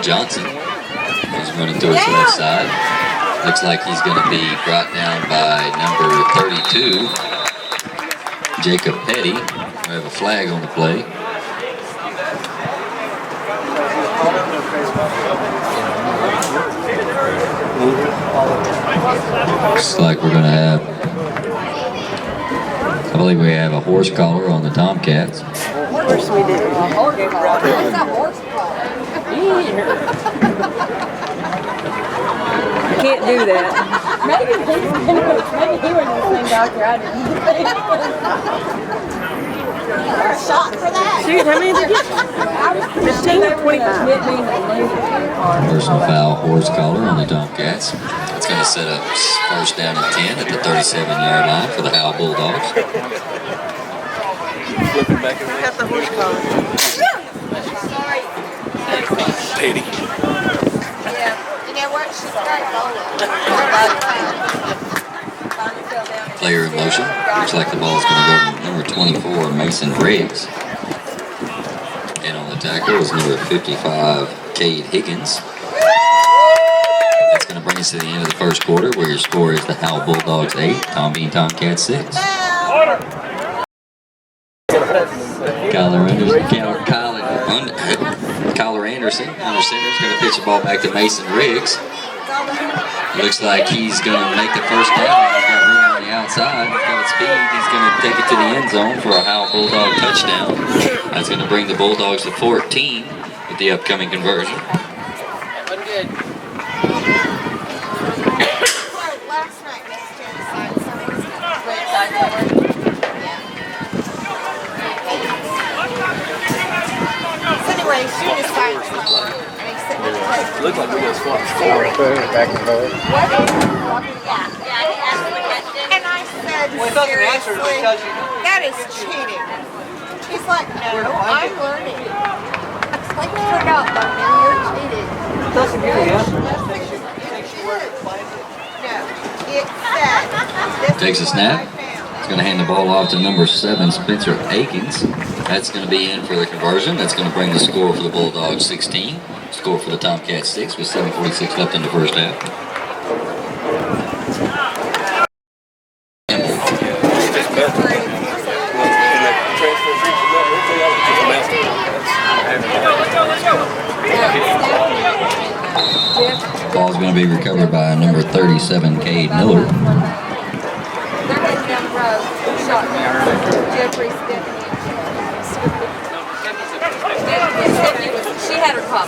Johnson. He's running to his left side. Looks like he's going to be brought down by number 32, Jacob Petty. We have a flag on the play. Looks like we're going to have, I believe we have a horse collar on the Tomcats. Of course we do. What's a horse collar? You can't do that. Maybe he was the same doctor I didn't. Shot for that. Shoot, how many did you get? 15 or 25. Personal foul, horse collar on the Tomcats. It's going to set up first down and 10 at the 37-yard line for the Howe Bulldogs. Got the horse collar. Sorry. Petty. Yeah. You know what? She's got Player in motion. Looks like the ball is going to go to number 24, Mason Riggs. And on the tackle is number 55, Cade Higgins. That's going to bring us to the end of the first quarter, where your score is the Howe Bulldogs 8, Tom Bean Tomcats 6. Kyler Anderson, under center, is going to pitch the ball back to Mason Riggs. Looks like he's going to make the first down. He's got room on the outside. He's got speed. He's going to take it to the end zone for a Howe Bulldog touchdown. That's going to bring the Bulldogs to 14 with the upcoming conversion. Looks like we're going to swap Back and forth. And I said, seriously, that is cheating. He's like, no, I'm learning. I was like, you're not learning, you're cheating. Doesn't really No, it said. Takes a snap. He's going to hand the ball off to number 7, Spencer Akins. That's going to be in for the conversion. That's going to bring the score for the Bulldogs 16. Score for the Tomcats 6 with 7:46 left in the first half. Ball's going to be recovered by number 37, Cade Miller. She had her pop.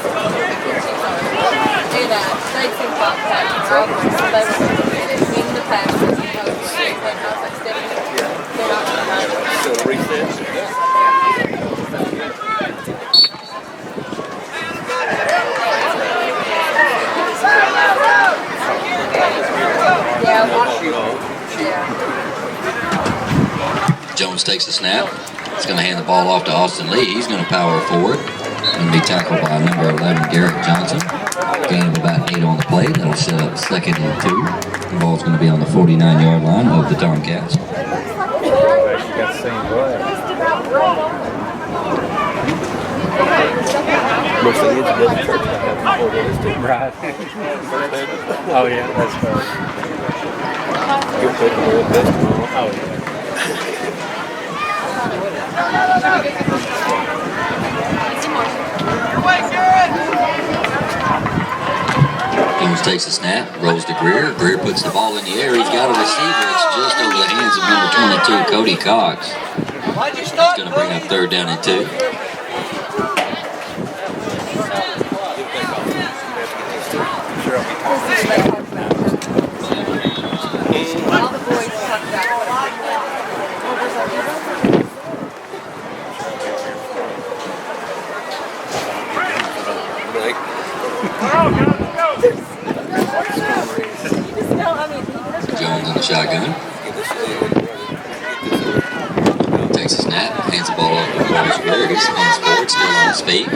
And they'd seen pop patches all the way, so they were in the pasture. And I was like, Stephanie, they're not going to have it. So reset. Jones takes the snap. He's going to hand the ball off to Austin Lee. He's going to power forward and be tackled by number 11, Garrett Johnson. Gain of about 8 on the play. That'll set up second and 2. The ball's going to be on the 49-yard line of the Tomcats. Got the same play. Most of the kids doesn't church that have before this too. Right. Oh, yeah, that's funny. You're putting the best one. Oh, yeah. Jones takes a snap, rolls to Greer. Greer puts the ball in the air. He's got a receiver. It's just over the hands of number 22, Cody Cox. He's going to bring up third down and 2. All the boys talked about Jones in the shotgun. Takes a snap, hands the ball off to Forrest Greer. He spins forward, still on his feet.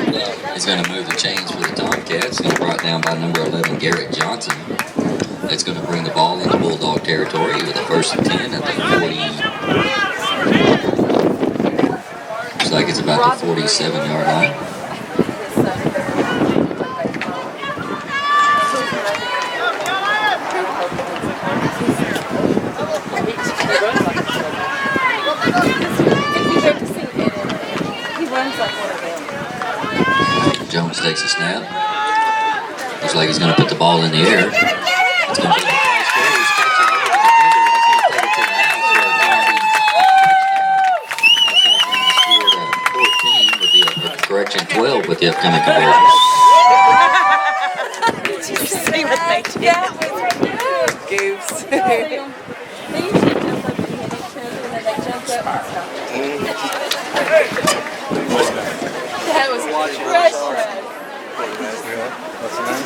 He's going to move the chains for the Tomcats. He's brought down by number 11, Garrett Johnson. That's going to bring the ball into Bulldog territory with a first and 10 at the 40. Looks like it's about the 47-yard line. Jones takes a snap. Looks like he's going to put the ball in the air. It's going to be the high score. He's catching over the defender. That's going to take it to the house for a penalty touchdown. That's going to bring the score to 14 with the correction 12 with the upcoming conversion. Did you see what they did? That was good. Goose. They usually jump up and hit each other, and then they jump up and stop. That was precious. What's the name?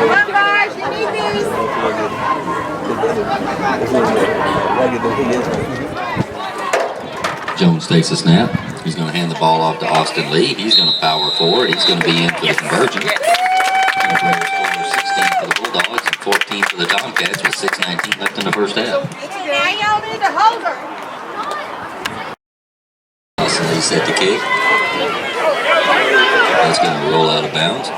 Come guys, you need these. Jones takes a snap. He's going to hand the ball off to Austin Lee. He's going to power forward. He's going to be in for the conversion. He's going to bring the score 16 for the Bulldogs and 14 for the Tomcats with 6:19 left in the first half. Now y'all need to hold her. Austin Lee set the kick. That's going to roll out of bounds.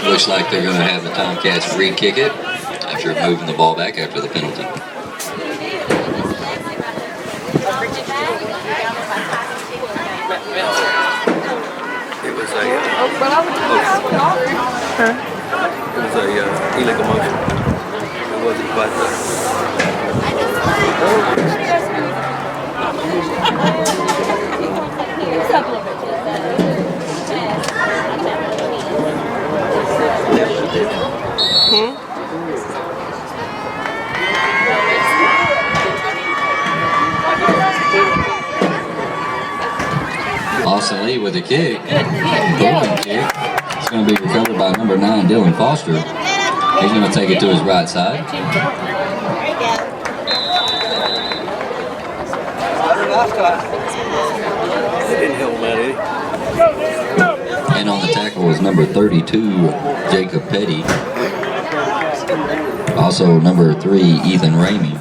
Looks like they're going to have the Tomcats re-kick it after moving the ball back after the penalty. It was a illegal motion. It wasn't quite Austin Lee with a kick. Golden kick. It's going to be recovered by number 9, Dylan Foster. He's going to take it to his right side. It didn't help him out, did it? And on the tackle was number 32, Jacob Petty. Also number 3, Ethan Ramey.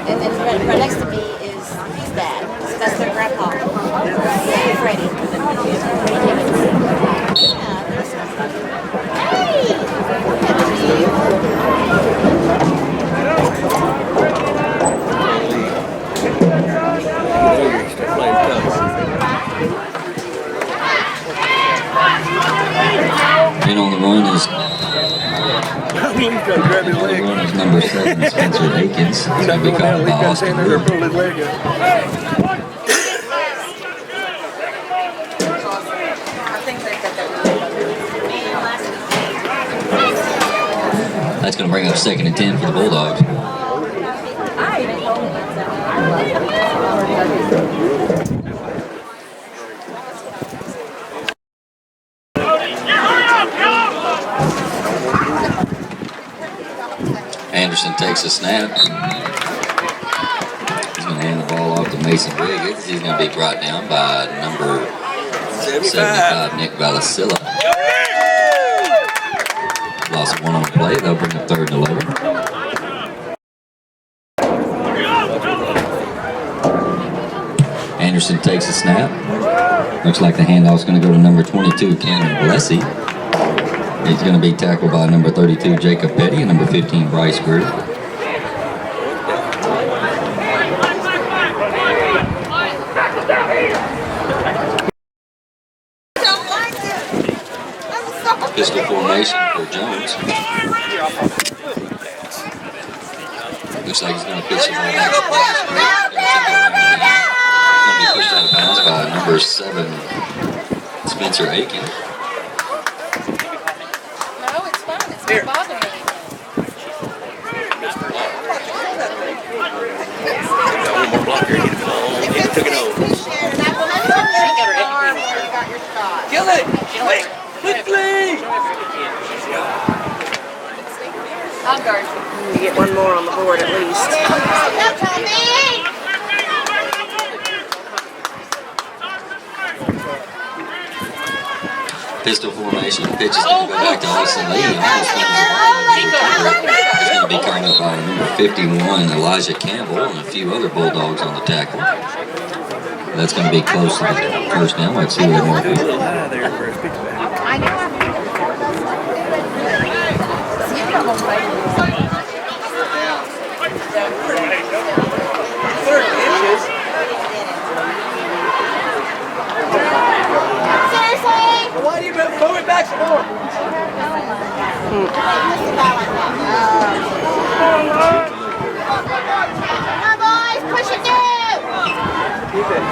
And then right next to me is his dad. That's their grandpa. Freddie. Yeah, there's And on the run is number 7, Spencer Akins. It's going to be caught by Austin Wood. That's going to bring up 2nd and 10 for the Bulldogs. Anderson takes a snap. He's going to hand the ball off to Mason Riggins. He's going to be brought down by number 75, Nick Valasilla. Lost 1 on the play. They'll bring up 3rd and 11. Anderson takes a snap. Looks like the handoff's going to go to number 22, Cameron Blessey. He's going to be tackled by number 32, Jacob Petty, and number 15, Bryce Greer. Pistol formation for Jones. Looks like he's going to pitch the ball back to Bryce Greer. He's going to be pushed out of bounds by number 7, Spencer Akins. It's not bothering me. Got one more blocker. took it home. Kill it! Wait! Quickly! I'll guard. You get one more on the board at least. Pistol formation. Pitch is going to go back to Austin Lee. Almost wins the ball. He's going to be caught up by number 51, Elijah Campbell, and a few other Bulldogs on the tackle. That's going to be close to the first down. Let's see what more. Why do you move it back some more? Come on, boys, push it through. Keep it.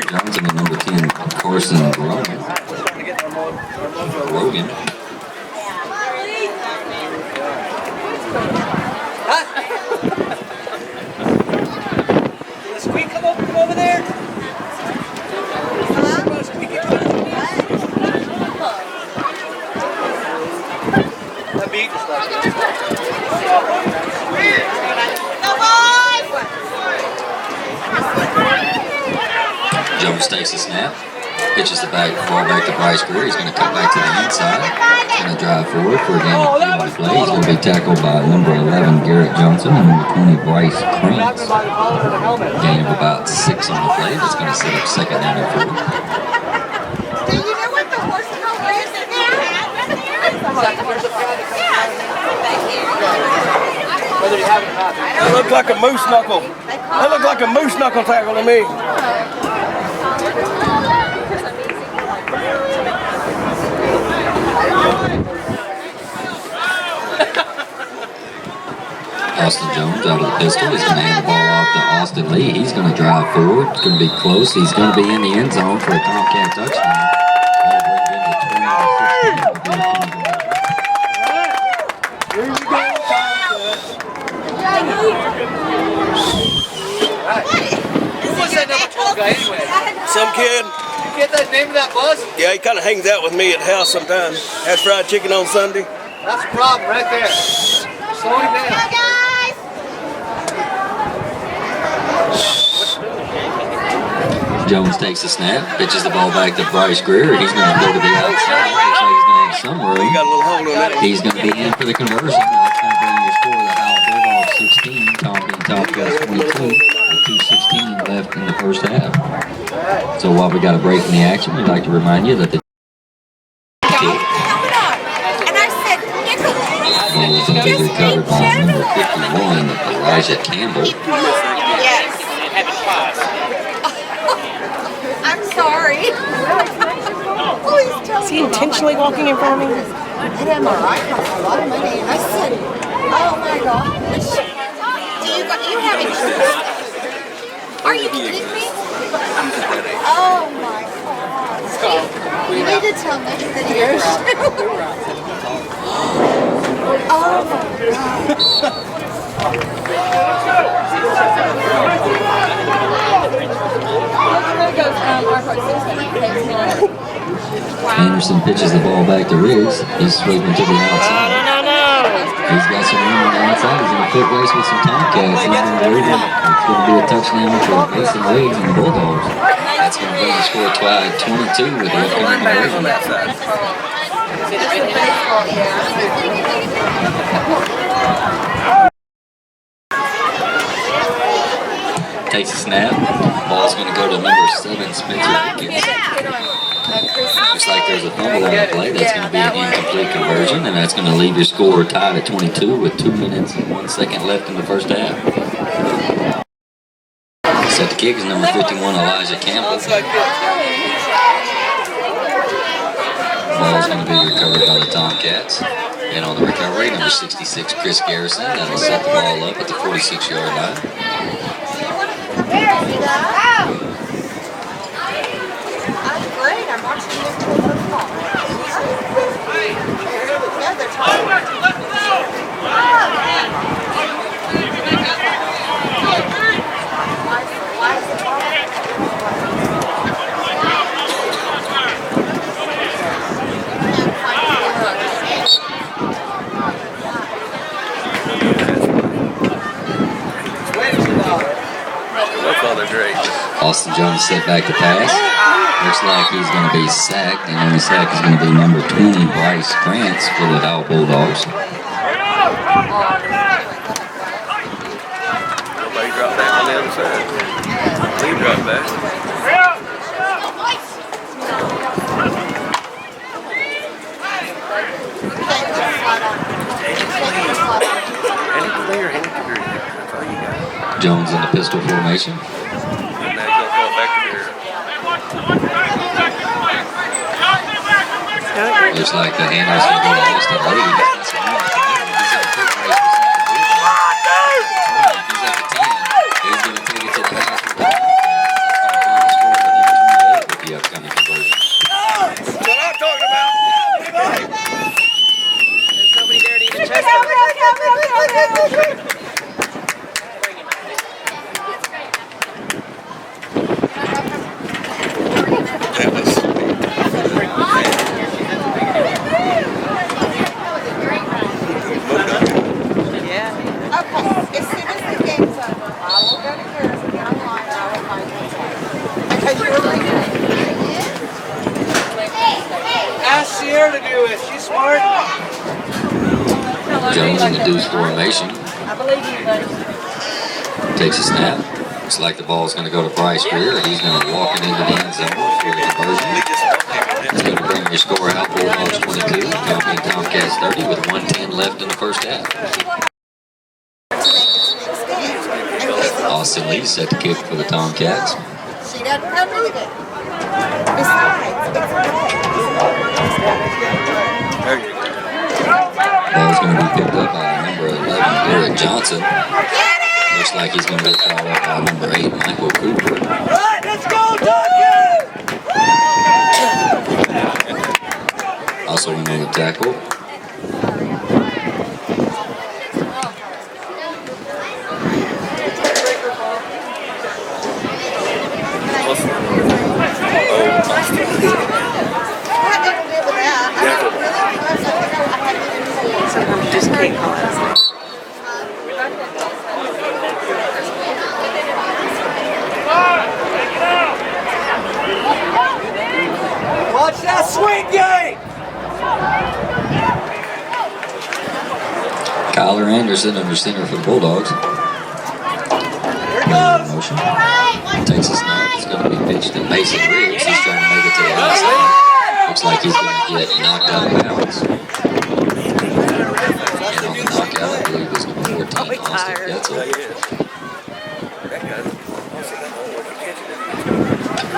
Johnson and number 10, Carson Rogan. Squeak, come over there. That beat just like Jones takes the snap, pitches the ball back to Bryce Greer. He's going to cut back to the inside. He's going to drive forward for a gain of 3 on the play. He's going to be tackled by number 11, Garrett Johnson, and number 20, Bryce Krantz. Gain of about 6 on the play. That's going to set up second down and 4. Do you know what the horse color is in there? That looked like a moose knuckle. That looked like a moose knuckle tackle to me. Austin Jones out of the pistol. He's going to hand the ball off to Austin Lee. He's going to drive forward. It's going to be close. He's going to be in the end zone for a Tomcat touchdown. Who was that number 12 guy anyway? Some kid. You get that name of that bus? Yeah, he kind of hangs out with me at the house sometimes. Has fried chicken on Sunday. That's a problem right there. Slow him down. Jones takes the snap, pitches the ball back to Bryce Greer. He's going to go to the outside. Looks like he's going to have some room. He got a little hold on that. He's going to be in for the conversion. That's going to bring your score to the Howe Bulldogs 16, Tomcats 22, with 2:16 left in the first half. So while we got a break in the action, we'd like to remind you that the And I said, ball is going to be recovered by number 51, Elijah Campbell. yes. I'm sorry. Please tell me. Is he intentionally walking in front of me? That MRI costs a lot of money. And I said, oh my gosh. Do you have insurance? Are you kidding me? Oh my God. You need to tell me that you're oh my Anderson pitches the ball back to Riggs. He's sweeping to the outside. He's got some room on the outside. He's in a foot race with some Tomcats. He's going to move him. It's going to be a touchdown for Mason Riggs and the Bulldogs. That's going to bring the score to 22 with the upcoming conversion. Takes a snap. Ball's going to go to number 7, Spencer Pickens. Looks like there's a fumble on the play. That's going to be an incomplete conversion, and that's going to leave your score tied at 22 with 2 minutes and 1 second left in the first half. Set the kick is number 51, Elijah Campbell. Ball's going to be recovered by the Tomcats. And on the recovery, number 66, Chris Garrison. That'll set the ball up at the 46-yard line. I'm great. I'm watching this football. Yeah, they're Austin Jones set back to pass. Looks like he's going to be sacked, and on the sack is going to be number 20, Bryce Grants, for the Howe Bulldogs. Nobody dropped back on the other side. He dropped back. Jones in the pistol formation. Looks like the handoff's going to go to Austin Lee. He's at the 10. He's going to take it to the house for the with the upcoming conversion. That's what I'm talking about. There's nobody there to even check them. That was Ask Sierra to do it. She's smart. Jones in the deuce formation. I believe you, buddy. Takes a snap. Looks like the ball's going to go to Bryce Greer. He's going to walk it into the end zone for the conversion. He's going to bring your score out. Bulldogs 22, Tommy Tomcats 30 with 1:10 left in the first half. Austin Lee set to kick for the Tomcats. She doesn't come with it. Besides, it's Ball's going to be picked up by number 11, Eric Johnson. Looks like he's going to get fouled up by number 8, Michael Cooper. All right, let's go, Duncan! Also in on the tackle. Sometimes you just can't call it. Watch that swing game! Kyler Anderson under center for the Bulldogs. Here it goes! Motion. Takes a snap. It's going to be pitched to Mason Riggs. He's trying to make it to the outside. Looks like he's going to get knocked out of bounds. And on the knockout, I believe it's number 14, Austin Getzel.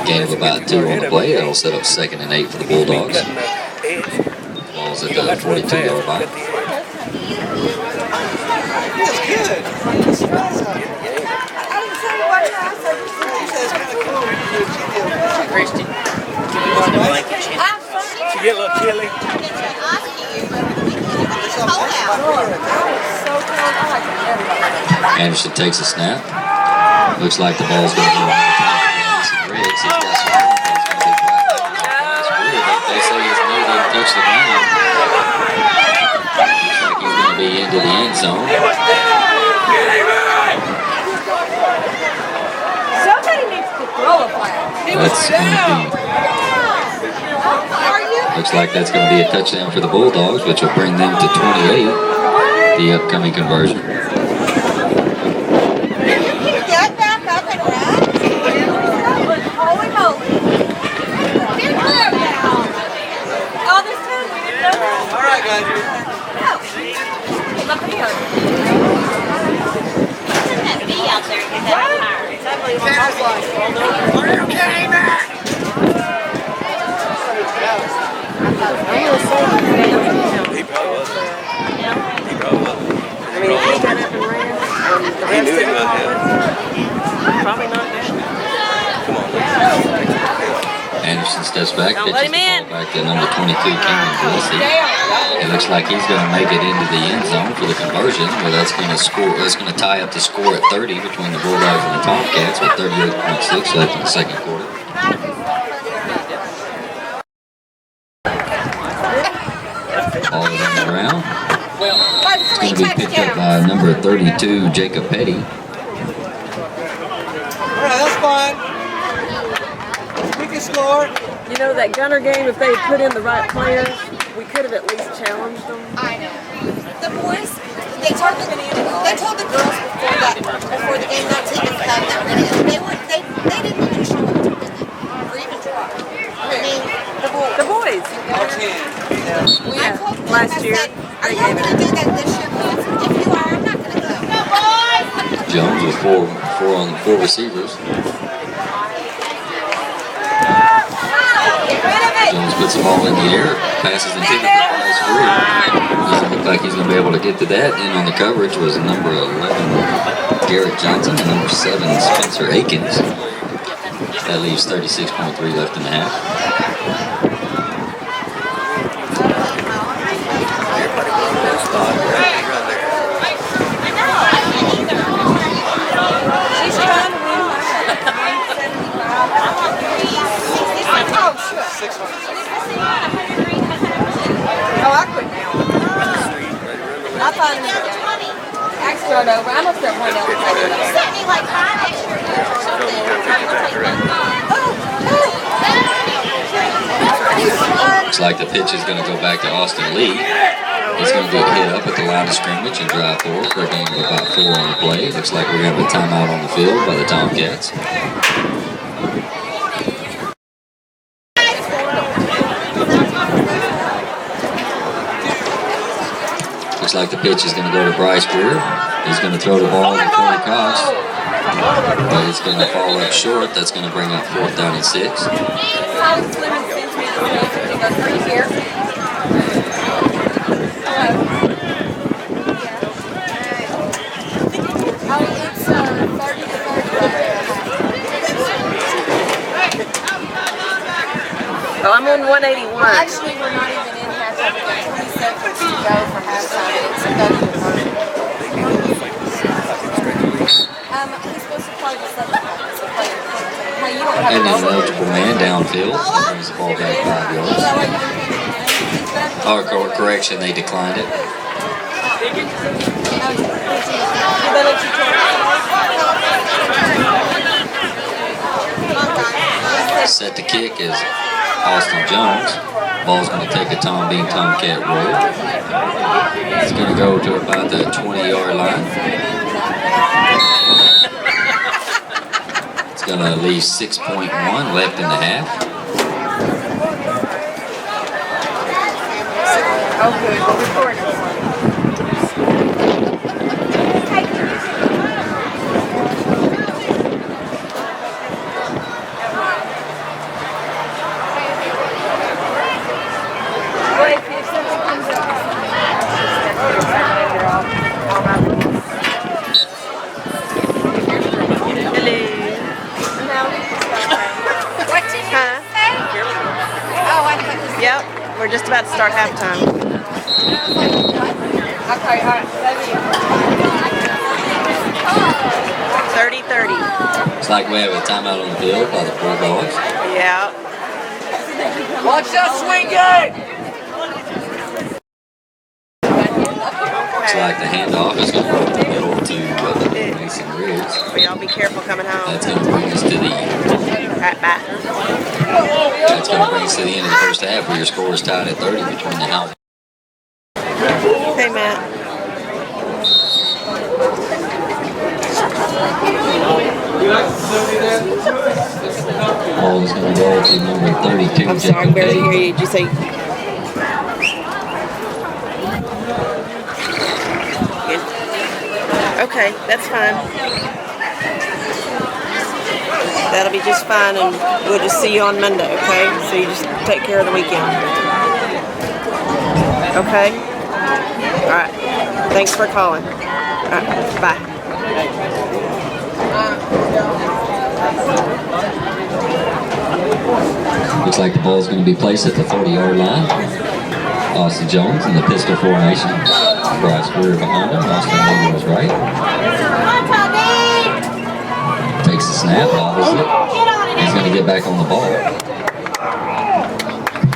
Gain of about 2 on the play. That'll set up 2nd and 8 for the Bulldogs. Ball's at the 42-yard line. That's good. Christy. She get a little chilly. Anderson takes a snap. Looks like the ball's going to go over to Mason Riggs. He's got some room, but he's going to be brought down off his career. But they say his knee didn't touch the ground. Looks like he's going to be into the end zone. Somebody needs to throw a flag. That's going to be. Looks like that's going to be a touchdown for the Bulldogs, which will bring them to 28. The upcoming conversion. Get back up and run. Holy moly. Get through now. All this time we didn't know that. All right, guys. Look here. Isn't that bee out there? Is that fire? Are you kidding me? He probably wasn't. He probably wasn't. I mean, he got up and ran. He knew he was, yeah. Probably not now. Come on. Anderson Johnson steps back, Don't pitches let him the ball back to number 22, Cameron Gillespie. It looks like he's going to make it into the end zone for the conversion, where that's going to score. That's going to tie up the score at 30 between the Bulldogs and the Tomcats with 38.6 left in the second quarter. Ball is on the ground. It's going to be picked up by number 32, Jacob Petty. All right, that's fine. We can score. You know, that Gunner game, if they had put in the right players, we could have at least challenged them. I know. The boys, they told the girls before the game not to even come. They didn't even show up to visit or even try. I mean, The boys. I told them, Last I year, said, are y'all going to do that this year? If you are, I'm not going to go. Jones with four receivers. Jones puts the ball in the air, passes intended for Bryce Free. Doesn't look like he's going to be able to get to that. In on the coverage was number 11, Garrett Johnson, and number 7, Spencer Akins. That leaves 36.3 left in the half. She's trying to win. Oh, I quit now. I find it. I start over. I'm going to start one over. Something like Looks like the pitch is going to go back to Austin Lee. He's going to get hit up at the line of scrimmage and drive forward for a gain of about 4 on the play. Looks like we're going to have a timeout on the field by the Tomcats. Looks like the pitch is going to go to Bryce Greer. He's going to throw the ball to Corey Cox, but it's going to fall up short. That's going to bring up 4th down and 6. Oh, I'm on 181. Actually, we're not even in halftime. We got 20 seconds to go for halftime. It's 30 to 30. He's supposed to play the second half. So play the second. Hey, you don't have And an an eligible man downfield. That brings the ball back 5 yards. Oh, correction, they declined it. Set to kick is Austin Jones. Ball's going to take a Tom Bean Tomcat roll. It's going to go to about the 20-yard line. It's going to leave 6.1 left in the half. Okay, we're recording. Yep, we're just about to start halftime. Okay, all right. 30-30. Looks like we have a timeout on the field by the Bulldogs. Yeah. Watch that swing game. Looks like the handoff is going to go to the middle to Mason Riggs. But y'all be careful coming home. That's going to bring us to the That's going to bring us to the end of the first half, where your score is tied at 30 between the Howe. Hey, Matt. Ball is going to go to number 32. I'm sorry, I can barely hear you. Did you say? Okay, that's fine. That'll be just fine, and we'll just see you on Monday, okay? So you just take care of the weekend. Okay? All right. Thanks for calling. All right. Bye. Looks like the ball's going to be placed at the 40-yard line. Austin Jones in the pistol formation. Bryce Greer behind him. Austin Lee to his right. Takes the snap, bobbles it. He's going to get back on the ball.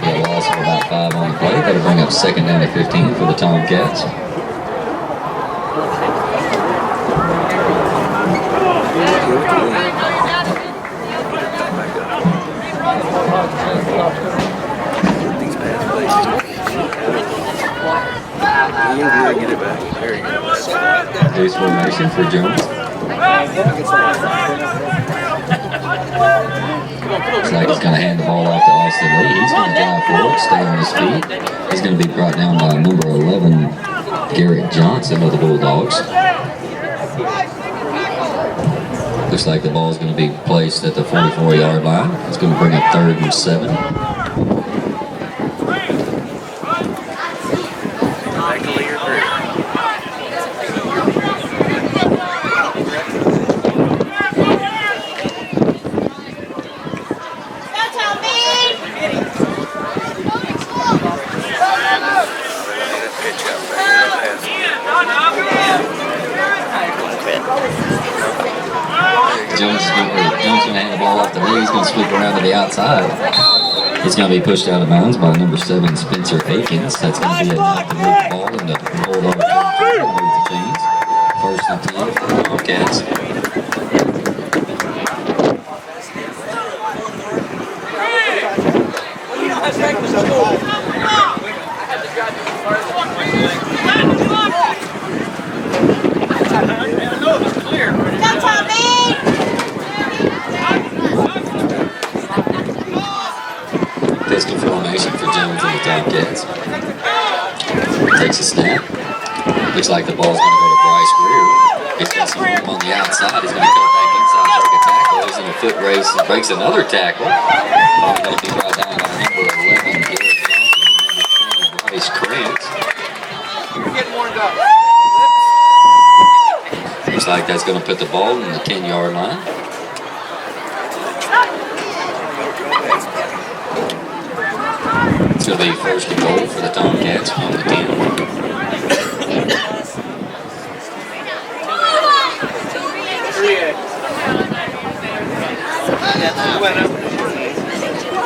Get a loss of about 5 on the play. That'll bring up 2nd down and 15 for the Tomcats. Get it back. There you go. Base formation for Jones. Looks like he's going to hand the ball off to Austin Lee. He's going to drive forward, stay on his feet. He's going to be brought down by number 11, Garrett Johnson of the Bulldogs. Looks like the ball is going to be placed at the 44-yard line. It's going to bring up 3rd and 7. Jones going to hand the ball off to Lee. He's going to sweep around to the outside. He's going to be pushed out of bounds by number 7, Spencer Akins. That's going to be enough to move the ball into Bulldog territory and move the chains. 1st and 10 for the Tomcats. Pistol formation for Jones and the Tomcats. Takes a snap. Looks like the ball's going to go to Bryce Greer. He's got some room on the outside. He's going to cut back inside, break a tackle. He's in a foot race and breaks another tackle. Ball's going to be brought down by number 11, Garrett Johnson, and number 20, Bryce Krantz. Looks like that's going to put the ball in the 10-yard line. It's going to be 1st and goal for the Tomcats on the 10.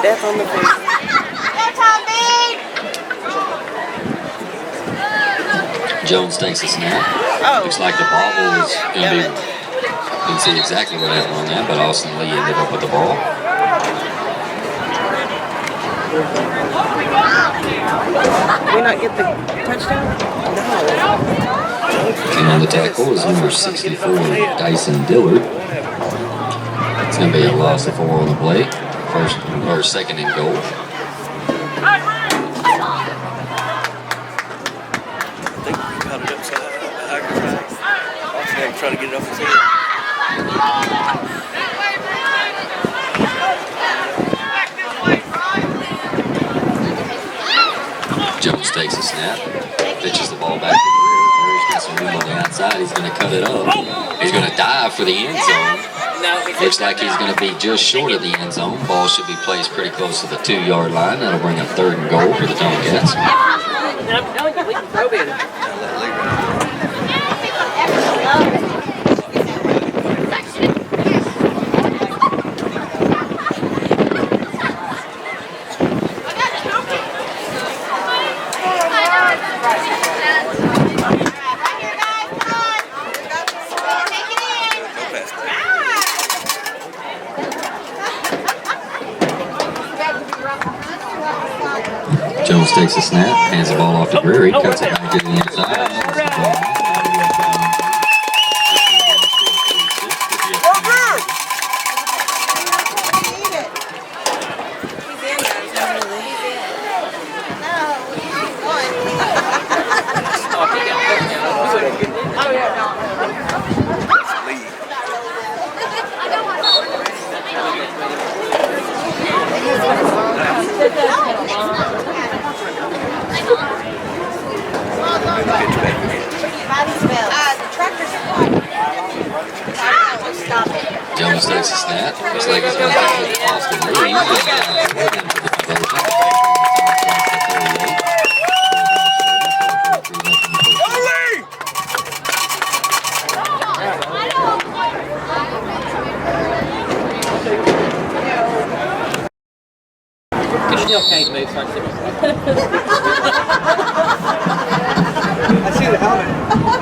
Death on the face. Jones takes a snap. Looks like the bobble is going to be, you can see exactly what happened on that, but Austin Lee ended up with the ball. Did we not get the touchdown? No. And on the tackle is number 64, Dyson Dillard. It's going to be a loss of 4 on the play. 2nd and goal. Trying to get it off his head. Jones takes a snap, pitches the ball back to Greer. Greer's got some room on the outside. He's going to cut it up. He's going to dive for the end zone. Looks like he's going to be just short of the end zone. Ball should be placed pretty close to the 2-yard line. That'll bring up 3rd and goal for the Tomcats. Jones takes a snap, hands the ball off to Greer. He cuts it back to the inside. Jones takes a snap. Looks like he's going to get it off the lead. And forward into the conversion. You still can't move, so I see the helmet. What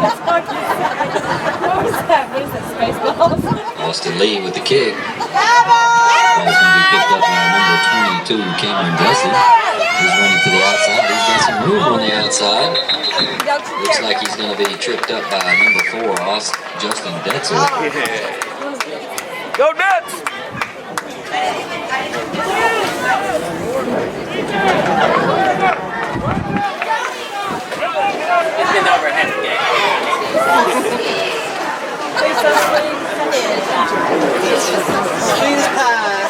was that? What is that? Spaceballs? Austin Lee with the kick. Ball's going to be picked up by number 22, Cameron Bessie. He's running to the outside. He's got some room on the outside. Looks like he's going to be tripped up by number 4, Justin Detzel. Yeah. Go nuts! It's been over half the game. She's high.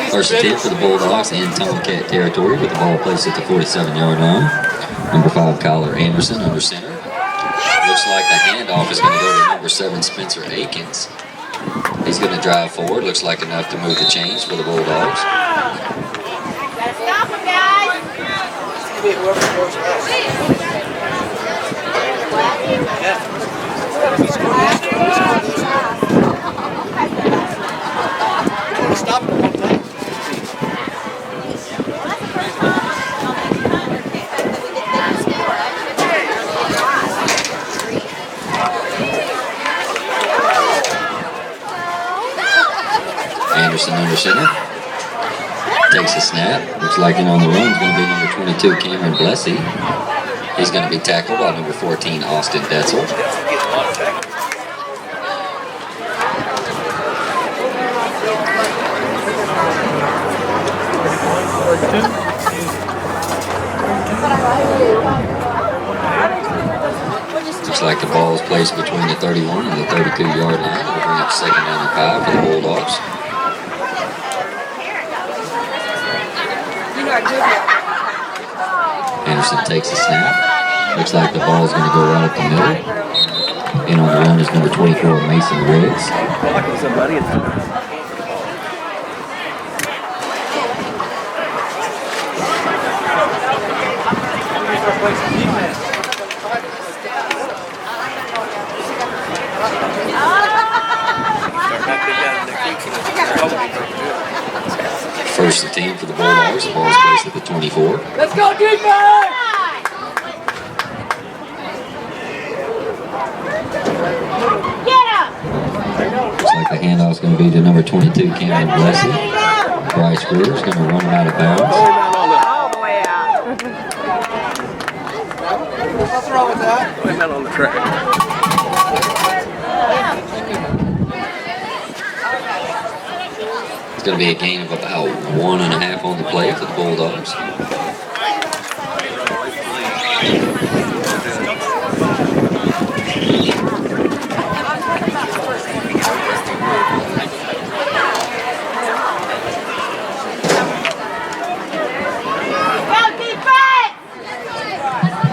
First and 10 for the Bulldogs in Tomcat territory with the ball placed at the 47-yard line. Number 5, Kyler Anderson under center. Looks like the handoff is going to go to number 7, Spencer Akins. He's going to drive forward. Looks like enough to move the chains for the Bulldogs. Stop him, guys! Stop him one time. Anderson under center. Takes a snap. Looks like in on the run is going to be number 22, Cameron Blessey. He's going to be tackled by number 14, Austin Detzel. Looks like the ball is placed between the 31 and the 32-yard line. It'll bring up 2nd down and 5 for the Bulldogs. Anderson takes a snap. Looks like the ball is going to go right up the middle. In on the run is number 24, Mason Riggs. Blocking somebody. First and 10 for the Bulldogs. The ball is placed at the 24. Let's go, defense! Looks like the handoff is going to be to number 22, Cameron Blessey. Bryce Greer is going to run him out of bounds. All the way out. What's wrong with that? Put him out on the track. It's going to be a gain of about 1.5 on the play for the Bulldogs.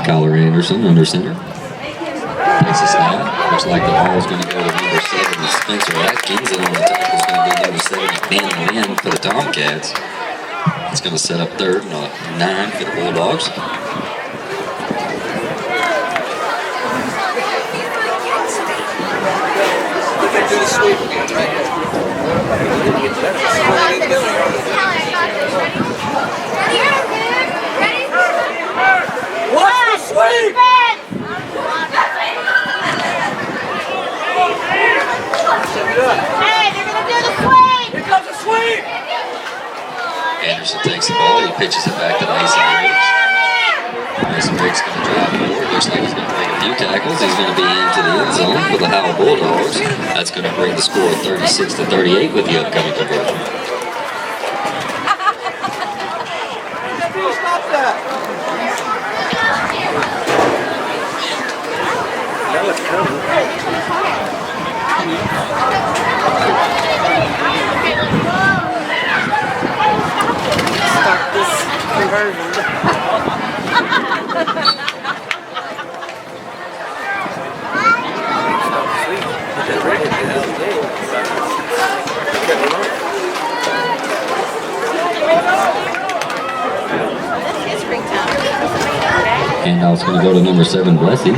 Kyler Anderson under center. Takes a snap. Looks like the ball is going to go to number 7, Spencer Atkins, and on the tackle is going to be number 7, Ben Lynn for the Tomcats. It's going to set up 3rd and 9 for the Bulldogs. Do the sweep again, right? Watch the sweep! Hey, they're gonna do the sweep! Here comes the sweep! Anderson takes the ball. He pitches it back to Mason Riggs. Mason Riggs going to drive forward. Looks like he's going to make a few tackles. He's going to be into the end zone for the Howe Bulldogs. That's going to bring the score 36-38 with the upcoming conversion. Stop that. Now it's coming. Start this conversion. Handoff's going to go to number 7, Blessing.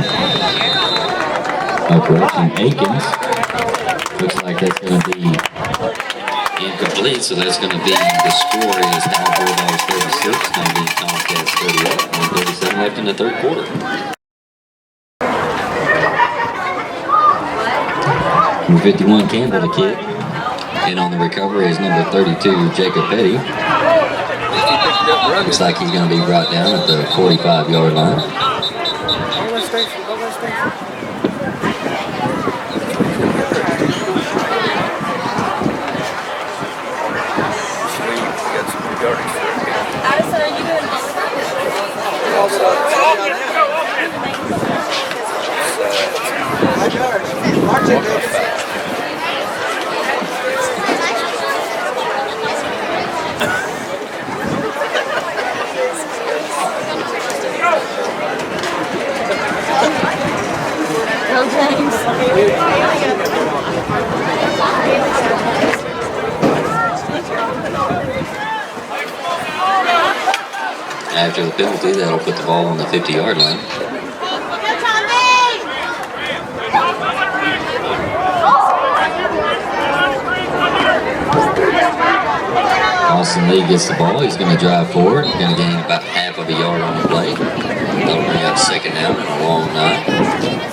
Correction, Akins. Looks like that's going to be incomplete, so that's going to be the score is Howe Bulldogs 36, going to be Tomcats 38, 1:37 left in the third quarter. Number 51, Campbell, the kid. And on the recovery is number 32, Jacob Petty. Looks like he's going to be brought down at the 45-yard line. Addison, are you doing Go James. After the penalty, that'll put the ball on the 50-yard line. Austin Lee gets the ball. He's going to drive forward. He's going to gain about half of a yard on the play. That'll bring up second down and a long 9.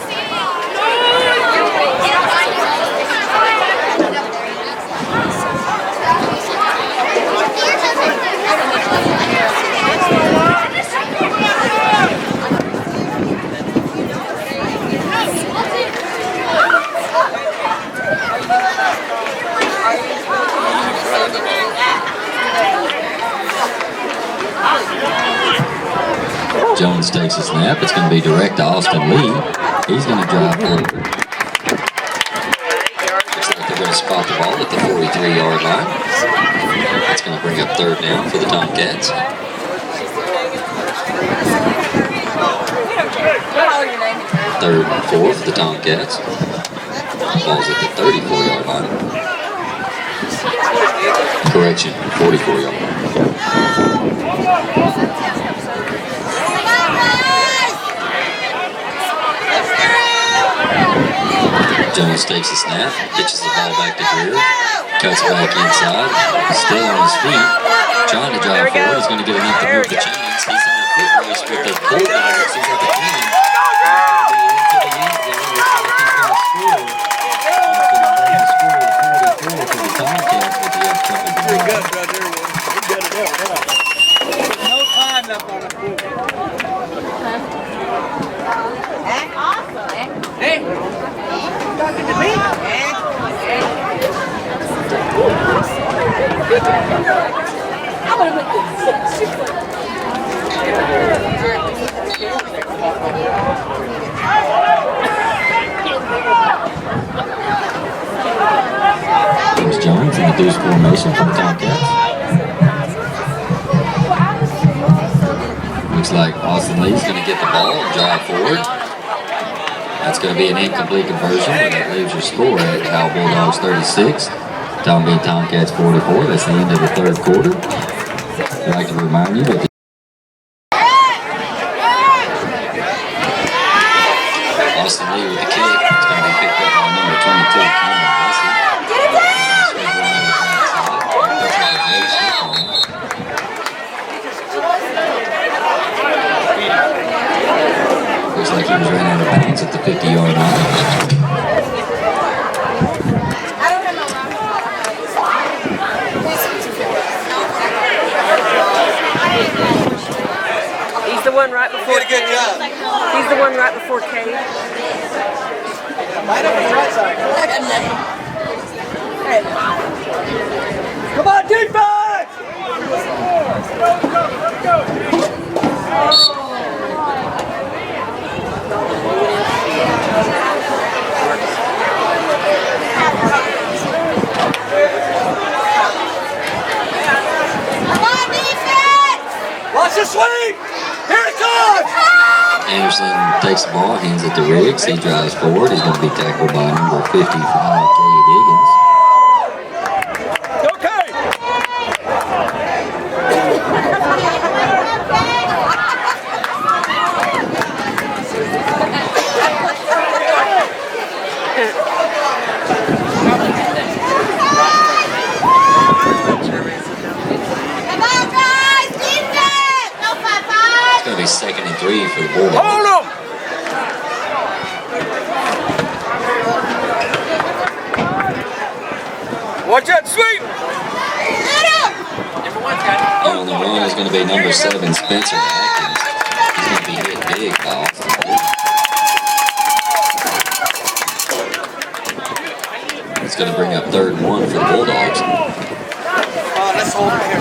Jones takes a snap. It's going to be direct to Austin Lee. He's going to drive forward. Looks like they're going to spot the ball at the 43-yard line. That's going to bring up third down for the Tomcats. Third and 4 for the Tomcats. Ball's at the 34-yard line. Correction, 44-yard line. Jones takes a snap, pitches the ball back to Greer, cuts back inside, still on his feet, trying to drive forward. He's going to get enough to move the chains. He's on a foot race with the Bulldogs. He's at the end. He's going to be into the end zone. Looks like he's going to score. He's going to bring the score to 44 for the Tomcats with the upcoming. Pretty good right there. We got it up now. No time left on the field. Hey. Talking to me? There's Jones in the deuce formation for the Tomcats. Looks like Austin Lee's going to get the ball and drive forward. That's going to be an incomplete conversion, and that leaves your score at Howe Bulldogs 36, Tomcats 44. That's the end of the third quarter. I'd like to remind you that Austin Lee with the kick. It's going to be picked up by number 22, Cameron Bessie. Looks like he was ran out of bounds at the 50-yard line. He's the one right before Cade. He's the one right before Cade. Right up on the right side. Come on, defense! Go. Watch the sweep! Here it comes! Anderson takes the ball, hands it to Riggs. He drives forward. He's going to be tackled by number 55, Cade Higgins. Okay! 3 for the Bulldogs. Hold them! Watch that sweep! And on the run is going to be number 7, Spencer Atkins. He's going to be hit big by Austin Lee. It's going to bring up 3rd and 1 for the Bulldogs. Let's hold him here.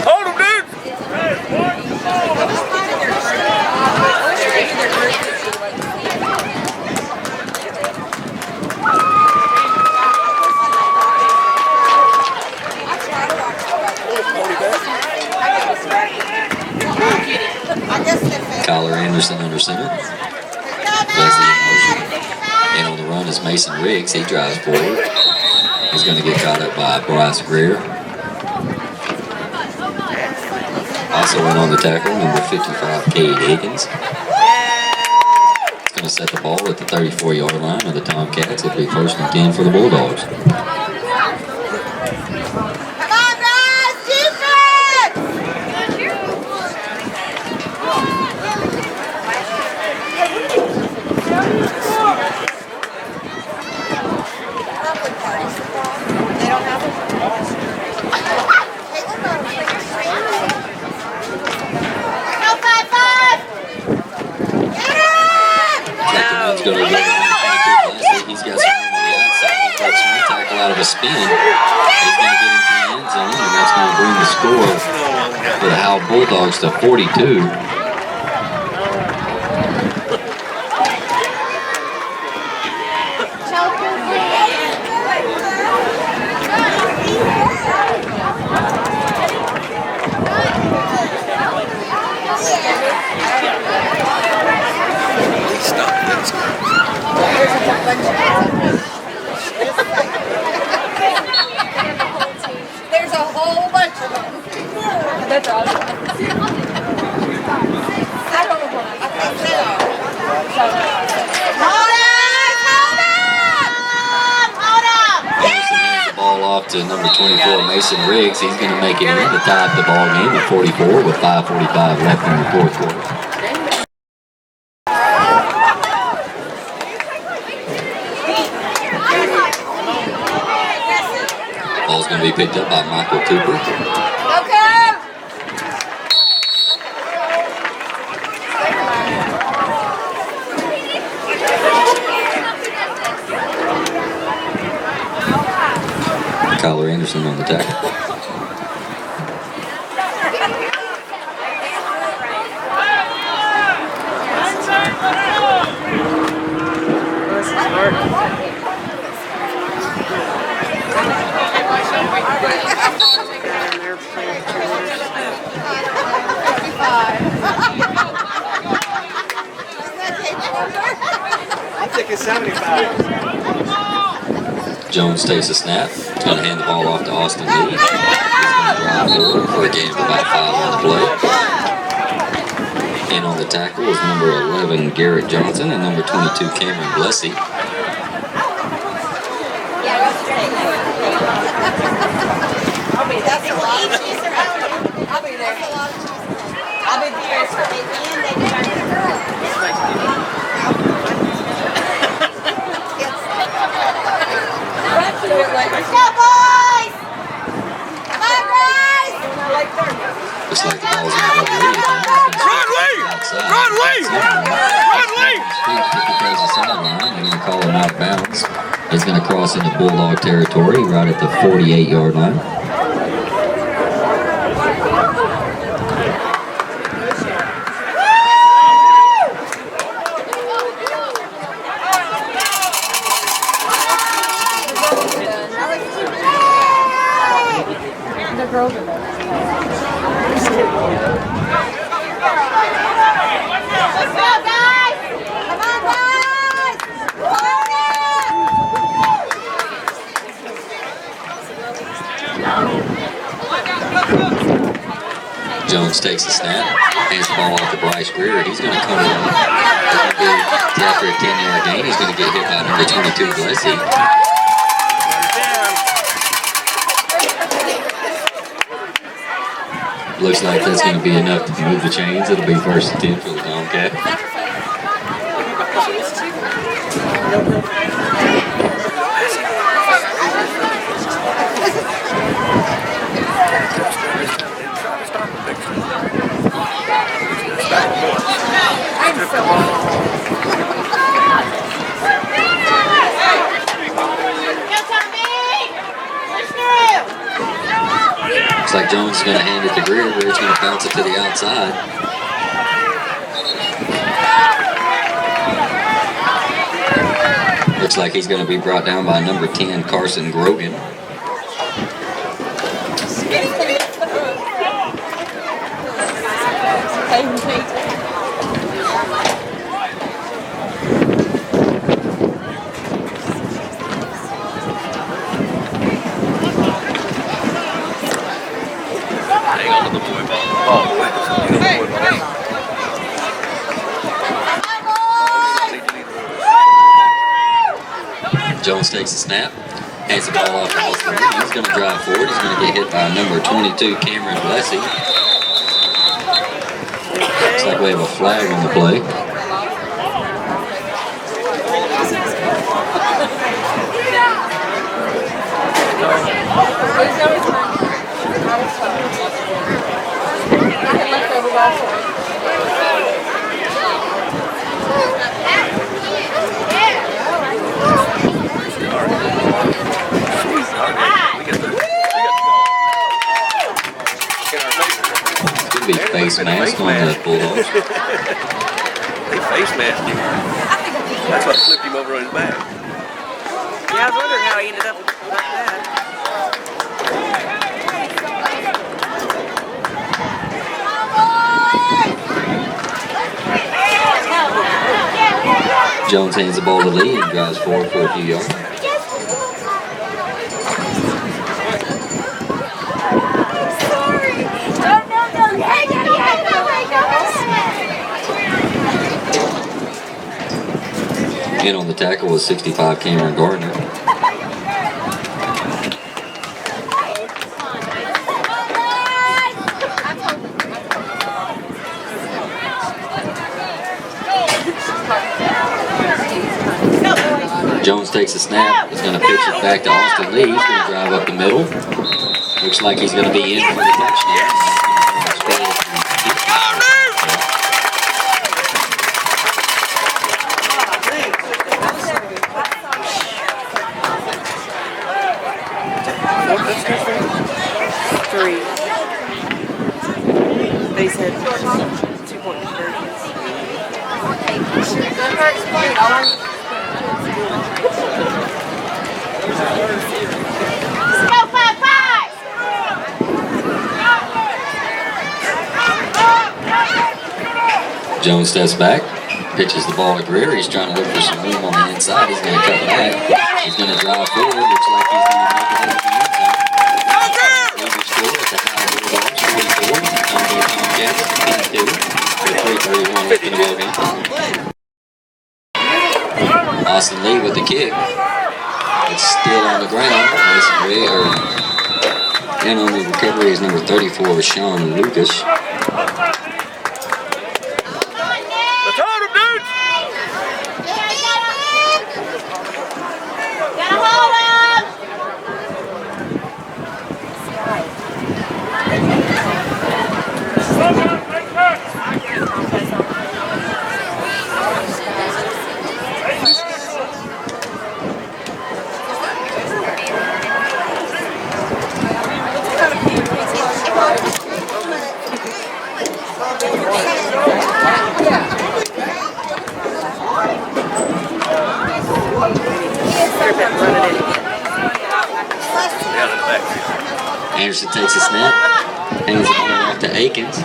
Hold him, dude! Kyler Anderson under center. Leslie in motion. And on the run is Mason Riggs. He drives forward. He's going to get caught up by Bryce Greer. Also in on the tackle, number 55, Cade Higgins. It's going to set the ball at the 34-yard line of the Tomcats. It'll be 1st and 10 for the Bulldogs. He's got some room on the outside. He takes one tackle out of a spin. He's going to get into the end zone, and that's going to bring the score for the Howe Bulldogs to 42. There's a whole bunch of them. That's awesome. I don't know what I think they are. Hold up! Anderson hands the ball off to number 24, Mason Riggs. He's going to make it in to tie up the ball game at 44 with 5:45 left in the 4th quarter. Ball's going to be picked up by Michael Cooper. Okay. Kyler Anderson on the tackle. I'm thinking 75. Jones takes a snap. He's going to hand the ball off to Austin Lee. He's going to drive forward for a gain of about 5 on the play. And on the tackle is number 11, Garrett Johnson, and number 22, Cameron Blessey. That's a lot of cheese. I'll be there. I'll be there for the end. Let's go, boys! Come on, boys! Looks like the ball's going to go Lee. Run, Lee! Run, Lee! Run, Lee! Feet kick across the sideline. They're going to call him out of bounds. He's going to cross into Bulldog territory right at the 48-yard line. The girls are there. Let's go, guys! Come on, guys! Jones takes the snap, hands the ball off to Bryce Greer. He's going to come in. After a 10-yard gain, he's going to get hit by number 22, Blessey. Looks like that's going to be enough to move the chains. It'll be first and 10 for the Tomcat. Looks like Jones is going to hand it to Greer. Greer's going to bounce it to the outside. Looks like he's going to be brought down by number 10, Carson Grogan. Jones takes the snap, hands the ball off to Austin Lee. He's going to drive forward. He's going to get hit by number 22, Cameron Blessing. Looks like we have a flag on the play. Be face mask on the Bulldogs. They face masked him. That's what flipped him over on his back. Yeah, I was wondering how he ended up like that. Jones hands the ball to Lee and drives forward for a few yards. In on the tackle was 65, Cameron Gardner. Jones takes a snap. He's going to pitch it back to Austin Lee. He's going to drive up the middle. Looks like he's going to be in for the touchdown. Three. They said 2-point conversions. Go 5-5! Jones steps back, pitches the ball to Greer. He's trying to look for some room on the inside. He's going to cut back. He's going to drive forward. Looks like he's going to make it into the end zone. Leader score at the Howe Bulldogs, 44. Tomcats, 22. With 3:31 left in the ball game. Austin Lee with the kick. It's still on the ground. And on the recovery is number 34, Sean Lucas. Anderson takes a snap, hands the ball off to Akins.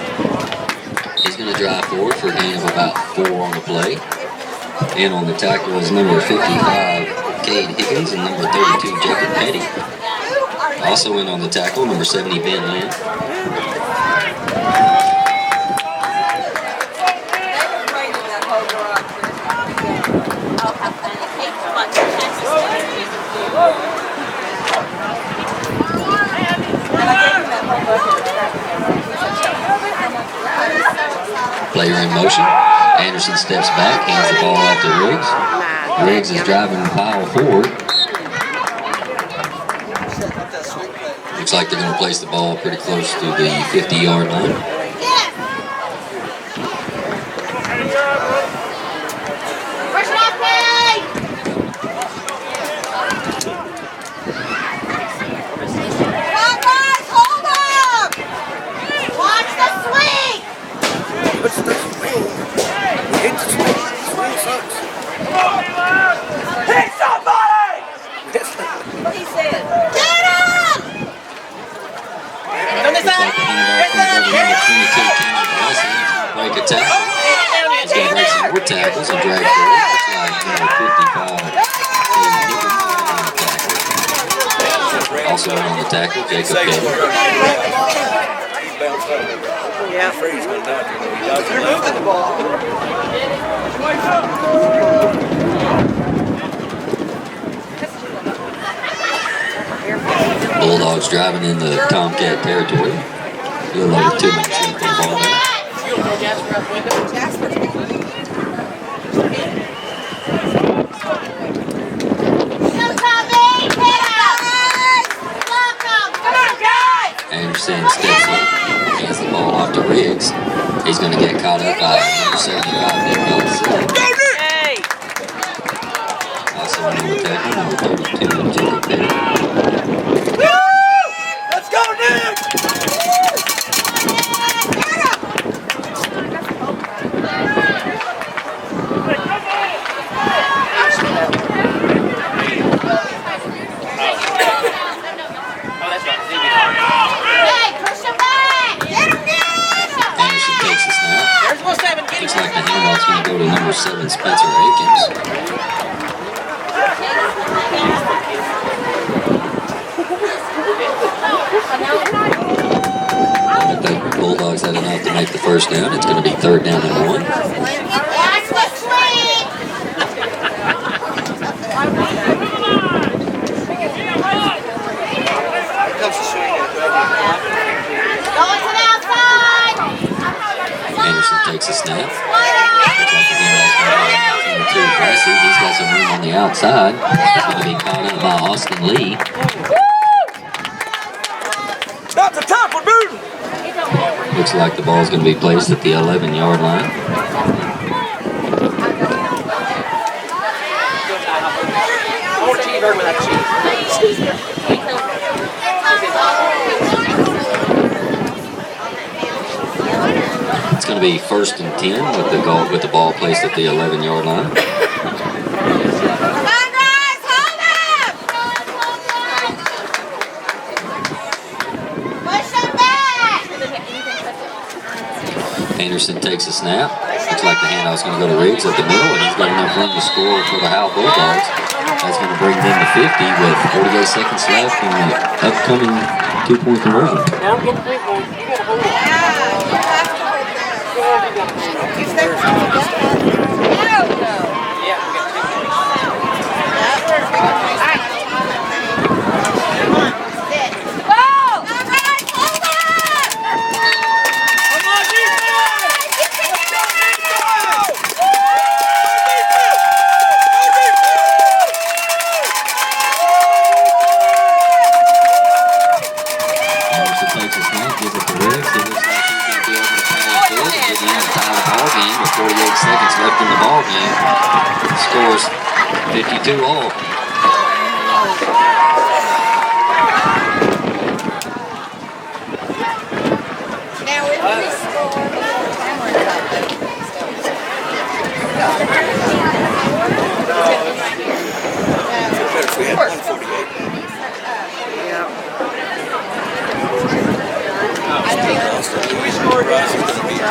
He's going to drive forward for a gain of about 4 on the play. And on the tackle is number 55, Cade Higgins, and number 32, Jacob Petty. Also in on the tackle, number 70, Ben Lynn. player in motion. Anderson steps back, hands the ball off to Riggs. Riggs is driving the pile forward. Looks like they're going to place the ball pretty close to the 50-yard line. What's the swing? Hit the swing. Swing sucks. Hit somebody! What he said. Get him! Looks like the handoff comes over number 22, Kendrick Blessing. Break a tackle. He's going to break some more tackles and drag forward. Looks like number 55, Dave Higgins is on the tackle. Also on the tackle, Jacob Petty. Yeah. Freeze went down. He left the ball. Bulldogs driving in the Tomcat territory. A little over 2 minutes left on the ball there. Anderson steps in, hands the ball off to Riggs. He's going to get caught up by number 75, Nick Nelson. Hey! Also on the tackle, number 32, Jacob Petty. Let's go, Nick! Anderson takes the snap. Looks like the handoff's going to go to number 7, Spencer Akins. The Bulldogs had enough to make the first down. It's going to be 3rd down and 1. Anderson takes a snap. Looks like the handoff's going to go to Pricey. He's got some room on the outside. He's going to be caught up by Austin Lee. That's a tackle, dude! Looks like the ball's going to be placed at the 11-yard line. It's going to be 1st and 10 with the ball placed at the 11-yard line. Anderson takes a snap. Looks like the handoff's going to go to Riggs at the middle, and he's got enough room to score for the Howe Bulldogs. That's going to bring them to 50 with 48 seconds left in the upcoming 2-point conversion. Now get the big one. You gotta hold it. Takes a snap, gives it to Riggs. He looks like he's going to be able to power forward and get in and tie the ball game with 48 seconds left in the ball game. Scores 52 all. Now if we score, We had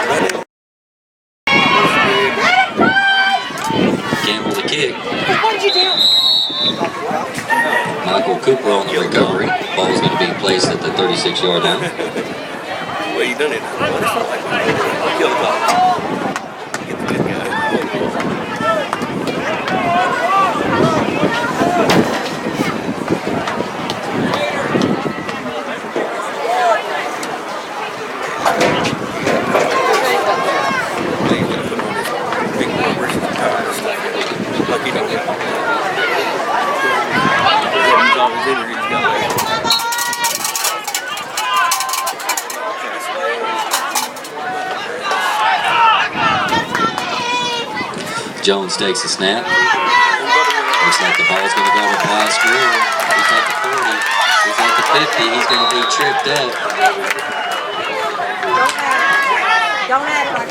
148. Campbell the kick. What did you do? Michael Cooper on the recovery. Ball's going to be placed at the 36-yard line. Well, you done it. Kill the clock. Get the good guy. Jones takes a snap. Looks like the ball's going to go to Bryce Greer. He's at the 40. He's at the 50. He's going to be tripped up. Don't act like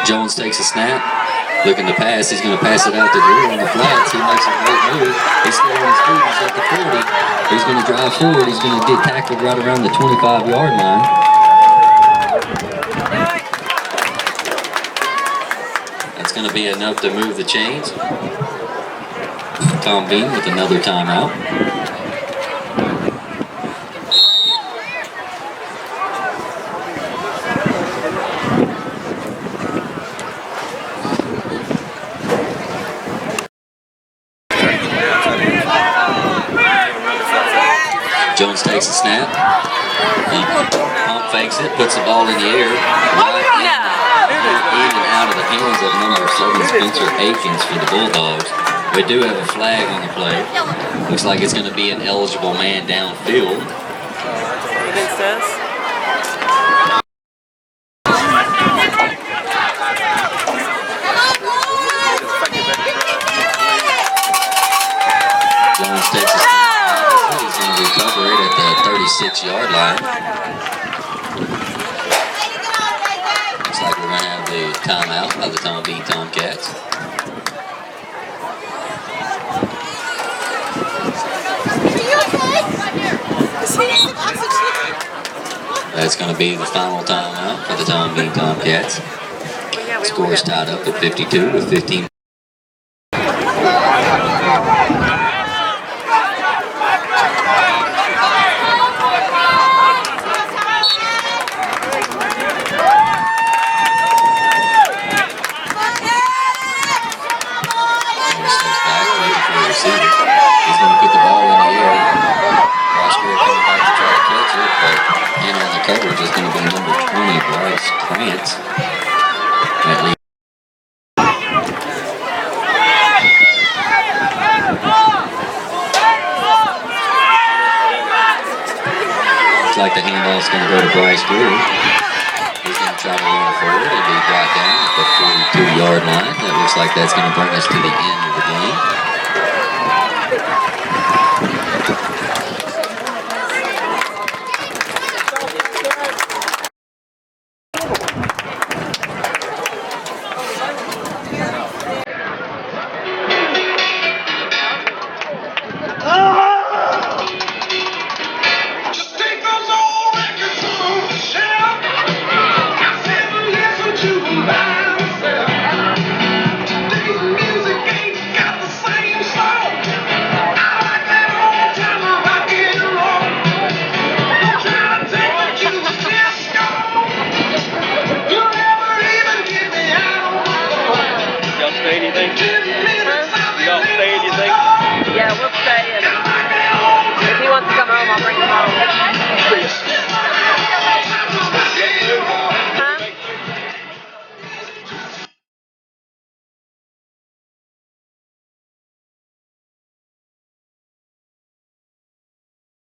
Jones takes a snap, looking to pass. He's going to pass it out to Greer on the flats. He makes a great move. He's still on his feet. He's at the 40. He's going to drive forward. He's going to get tackled right around the 25-yard line. That's going to be enough to move the chains. Tom Bean with another timeout. Jones takes a snap. He pump fakes it, puts the ball in the air. Right in and out of the hands of number 7, Spencer Akins for the Bulldogs. We do have a flag on the play. Looks like it's going to be an eligible man downfield. Against us? Jones takes a snap. He's going to recover it at the 36-yard line. Looks like we're going to have the timeout by the Tom Bean Tomcats. That's going to be the final timeout for the Tom Bean Tomcats. Score is tied up at 52 with 15. He's going to put the ball in the air. Roscoe coming back to try to catch it, but in on the coverage is going to be number 20, Bryce Krantz. Looks like the handoff's going to go to Bryce Greer. He's going to try to run forward and be brought down at the 42-yard line. That looks like that's going to bring us to the end of the game.